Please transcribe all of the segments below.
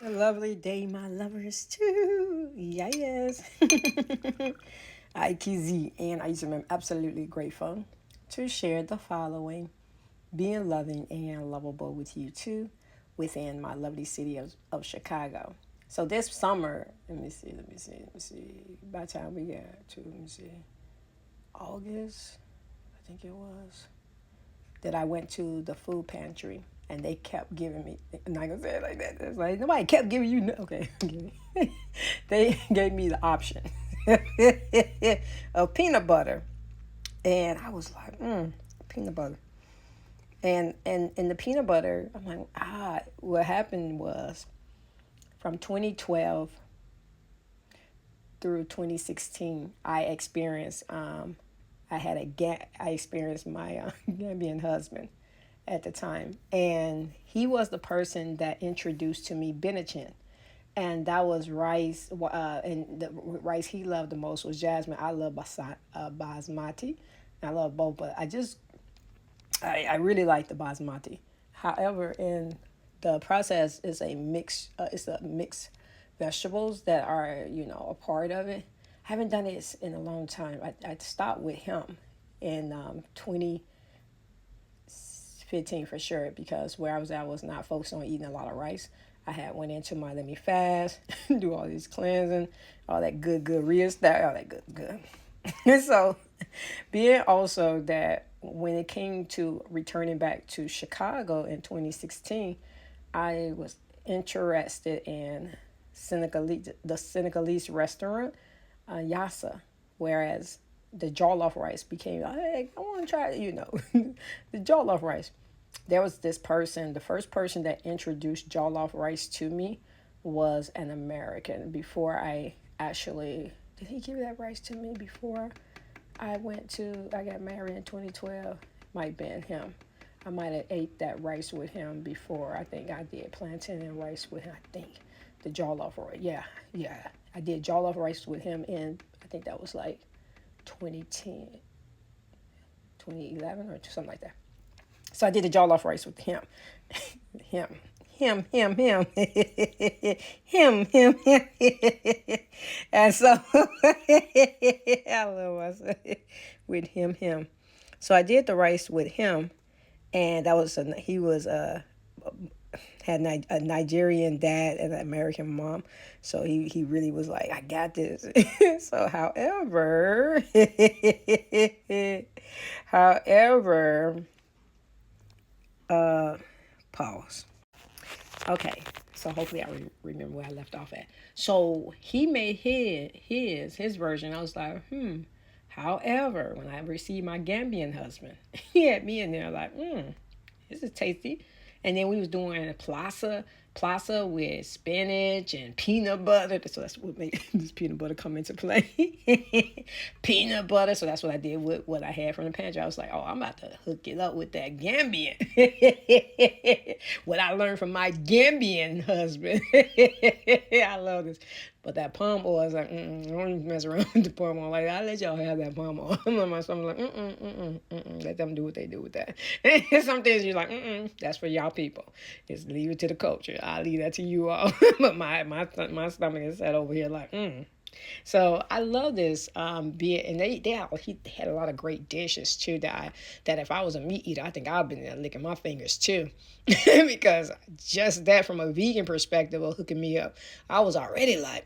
A lovely day, my lovers, too. Yes. I, KZ, and I am absolutely grateful to share the following being loving and lovable with you, too, within my lovely city of Chicago. So this summer, let me see. By the time we got to, let me see, August, I think it was, that I went to the food pantry and they kept giving me, I'm not gonna say it like that. It's like nobody kept giving you, okay. They gave me the option of peanut butter. And I was like, peanut butter. And the peanut butter, I'm like, what happened was from 2012 through 2016, I experienced my Gambian husband at the time, and he was the person that introduced to me Benachin, and that was rice. And the rice he loved the most was jasmine. I love basmati. I love both, but I really like the basmati. However, in the process is a mix. It's a mixed vegetables that are a part of it. I haven't done it in a long time. I stopped with him in 2015 for sure, because where I was at, I was not focused on eating a lot of rice. I had went into my let me fast, do all these cleansing, all that good real stuff, all that good. So, being also that when it came to returning back to Chicago in 2016, I was interested in the Senegalese restaurant, Yassa, whereas the jollof rice became, hey, I want to try, the jollof rice. There was this person, the first person that introduced jollof rice to me was an American. Before I actually, did he give that rice to me before I got married in 2012? Might have been him. I might have ate that rice with him before. I think I did plantain and rice with him. I think the jollof rice. Yeah. I did jollof rice with him in, I think that was like 2010, 2011 or something like that. So I did the jollof rice with him. him. Him. him. And so I love myself with him. So I did the rice with him, and he was had a Nigerian dad and an American mom, so he really was like, I got this. So, however, pause. Okay, so hopefully I remember where I left off at. So he made his version. I was like, However, when I received my Gambian husband, he had me in there like, this is tasty. And then we was doing a plaza with spinach and peanut butter. So that's what made this peanut butter come into play. Peanut butter. So that's what I did with what I had from the pantry. I was like, oh, I'm about to hook it up with that Gambian. What I learned from my Gambian husband. I love this. But that palm oil, I was like, I don't even mess around with the palm oil. Like, I'll let y'all have that palm oil. I'm like, let them do what they do with that. Some things you're like, that's for y'all people. Just leave it to the culture. I'll leave that to you all. But my stomach is set over here like, So I love this. And he had a lot of great dishes too. That if I was a meat eater, I think I've been there licking my fingers too, because just that from a vegan perspective of hooking me up, I was already like,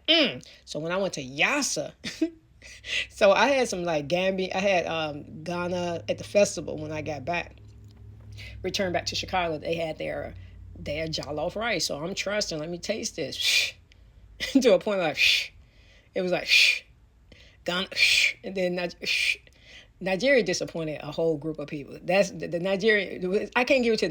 So when I went to Yassa, so I had some like Gambia. I had Ghana at the festival when I got back. Returned back to Chicago, they had their jollof rice. So I'm trusting. Let me taste this. To a point like. It was like Ghana, and then Nigeria disappointed a whole group of people. That's the Nigeria. I can't give it to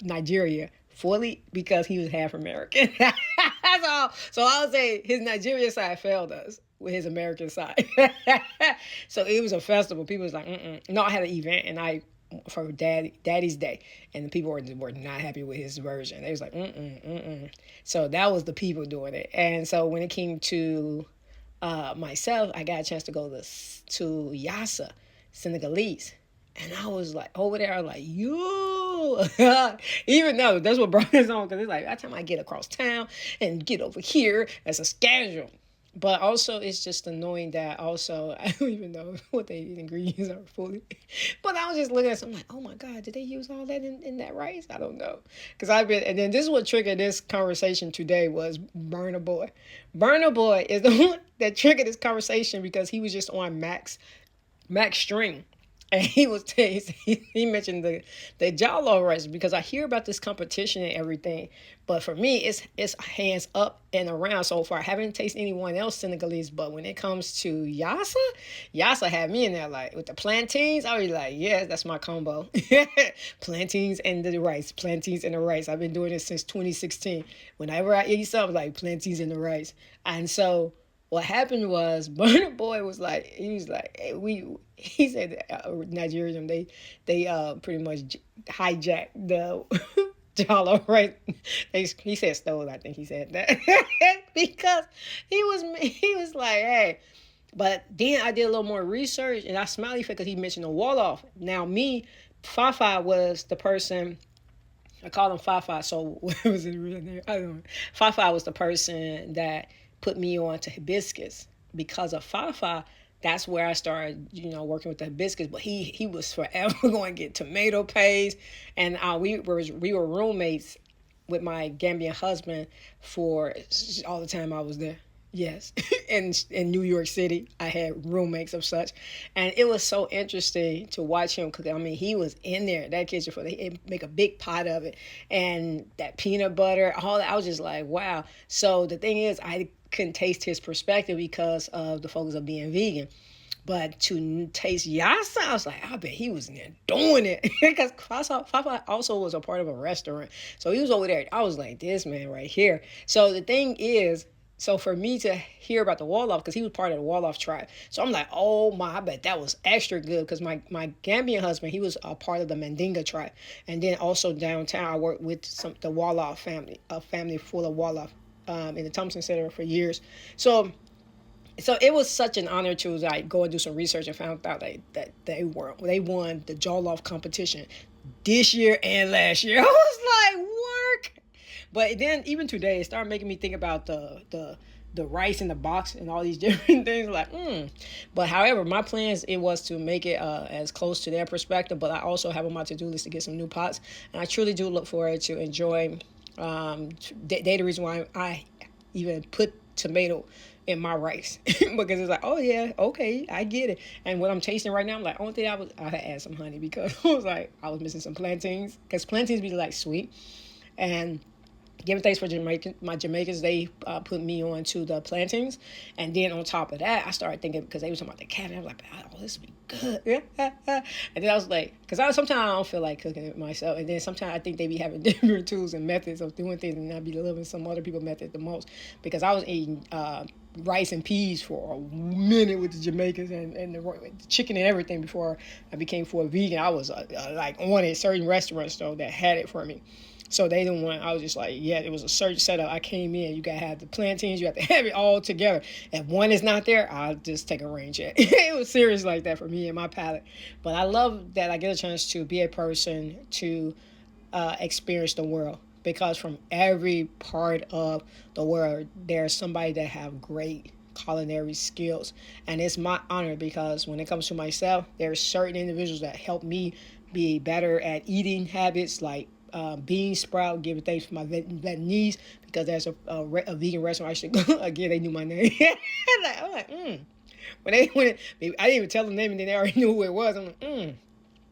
Nigeria fully because he was half American. That's all. So I'll say his Nigerian side failed us with his American side. So it was a festival. People was like, No, I had an event and I for Daddy's Day, and the people were not happy with his version. They was like, So that was the people doing it. And so when it came to myself, I got a chance to go to Yassa, Senegalese. And I was like, over there, I was like, yo, no. Even though that's what brought us on, because it's like, by the time I get across town and get over here, that's a schedule. But also, it's just annoying that also, I don't even know what the ingredients are fully. But I was just looking at something like, oh my God, did they use all that in that rice? I don't know. Because I've been, and then this is what triggered this conversation today was Burna Boy. Burna Boy is the one that triggered this conversation because he was just on Max String. And he mentioned the Jalo race because I hear about this competition and everything, but for me it's hands up and around so far. I haven't tasted anyone else Senegalese, but when it comes to Yassa had me in there like with the plantains. I was like, yes, that's my combo. Plantains and the rice, plantains and the rice. I've been doing this since 2016. Whenever I eat something, like plantains and the rice, and so what happened was Burna Boy was like, he was like, hey, he said Nigerian, they pretty much hijacked the Jalo, right? He said stole, I think he said that. Because he was like, hey, but then I did a little more research and I smiley because he mentioned the Wolof. Now me, Fafa was the person, I called him Fafa, so what was his real name? I don't know. Fafa was the person that put me on to hibiscus. Because of Fafa, that's where I started, working with the hibiscus. But he was forever going to get tomato paste, and we were roommates with my Gambian husband for all the time I was there. Yes, in New York City, I had roommates of such, and it was so interesting to watch him cook. I mean, he was in there that kitchen for they make a big pot of it, and that peanut butter, all that. I was just like, wow. So the thing is, I couldn't taste his perspective because of the focus of being vegan. But to taste Yassa, I was like, I bet he was in there doing it. Because Fafa also was a part of a restaurant. So he was over there. I was like, this man right here. So the thing is, so for me to hear about the Wolof, because he was part of the Wolof tribe. So I'm like, oh my, I bet that was extra good. Because my Gambian husband, he was a part of the Mandinga tribe. And then also downtown, I worked with the Wolof family, a family full of Wolof in the Thompson Center for years. So it was such an honor to like go and do some research and found out that they won the Jollof competition this year and last year. I was like, work. But then even today, it started making me think about the rice in the box and all these different things. Like, But however, my plans it was to make it as close to their perspective. But I also have on my to do list to get some new pots, and I truly do look forward to enjoying. They the reason why I even put tomato in my rice because it's like, oh yeah, okay, I get it. And what I'm tasting right now, I'm like, only thing I had to add some honey because I was like, I was missing some plantains because plantains be like sweet. And giving thanks for my Jamaicans, they put me on to the plantains. And then on top of that, I started thinking, because they were talking about the cabbage, I was like, oh, this would be good. And then I was like, because sometimes I don't feel like cooking it myself. And then sometimes I think they be having different tools and methods of doing things, and I be loving some other people's method the most. Because I was eating rice and peas for a minute with the Jamaicans and the chicken and everything before I became full vegan. I was like on it, certain restaurants though that had it for me. So they didn't want, I was just like, yeah, it was a certain setup. I came in, you got to have the plantains, you have to have it all together. If one is not there, I'll just take a rain check. It was serious like that for me and my palate. But I love that I get a chance to be a person to experience the world. Because from every part of the world, there's somebody that have great culinary skills. And it's my honor because when it comes to myself, there's certain individuals that help me be better at eating habits like Bean Sprout, giving thanks for my Vietnamese because there's a vegan restaurant I should go. Again, they knew my name. I'm like, When I didn't even tell them the name and then they already knew who it was. I'm like,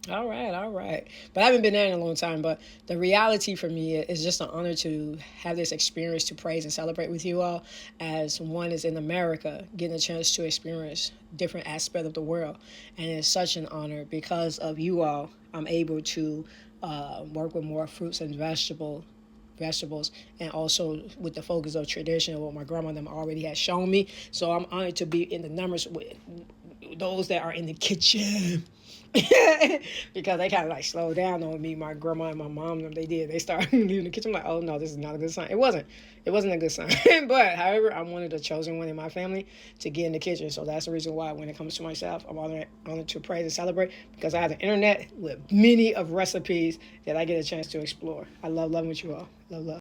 all right. But I haven't been there in a long time. But the reality for me is just an honor to have this experience to praise and celebrate with you all as one is in America, getting a chance to experience different aspects of the world. And it's such an honor because of you all, I'm able to work with more fruits and vegetables, and also with the focus of tradition, what my grandmother already has shown me. So I'm honored to be in the numbers with those that are in the kitchen. Because they kind of like slowed down on me. My grandma and my mom, they did. They started leaving the kitchen. I'm like, oh no, this is not a good sign. It wasn't. It wasn't a good sign. But however, I'm one of the chosen one in my family to get in the kitchen. So that's the reason why when it comes to myself, I'm honored to praise and celebrate because I have the internet with many of recipes that I get a chance to explore. I love loving with you all. Love, love.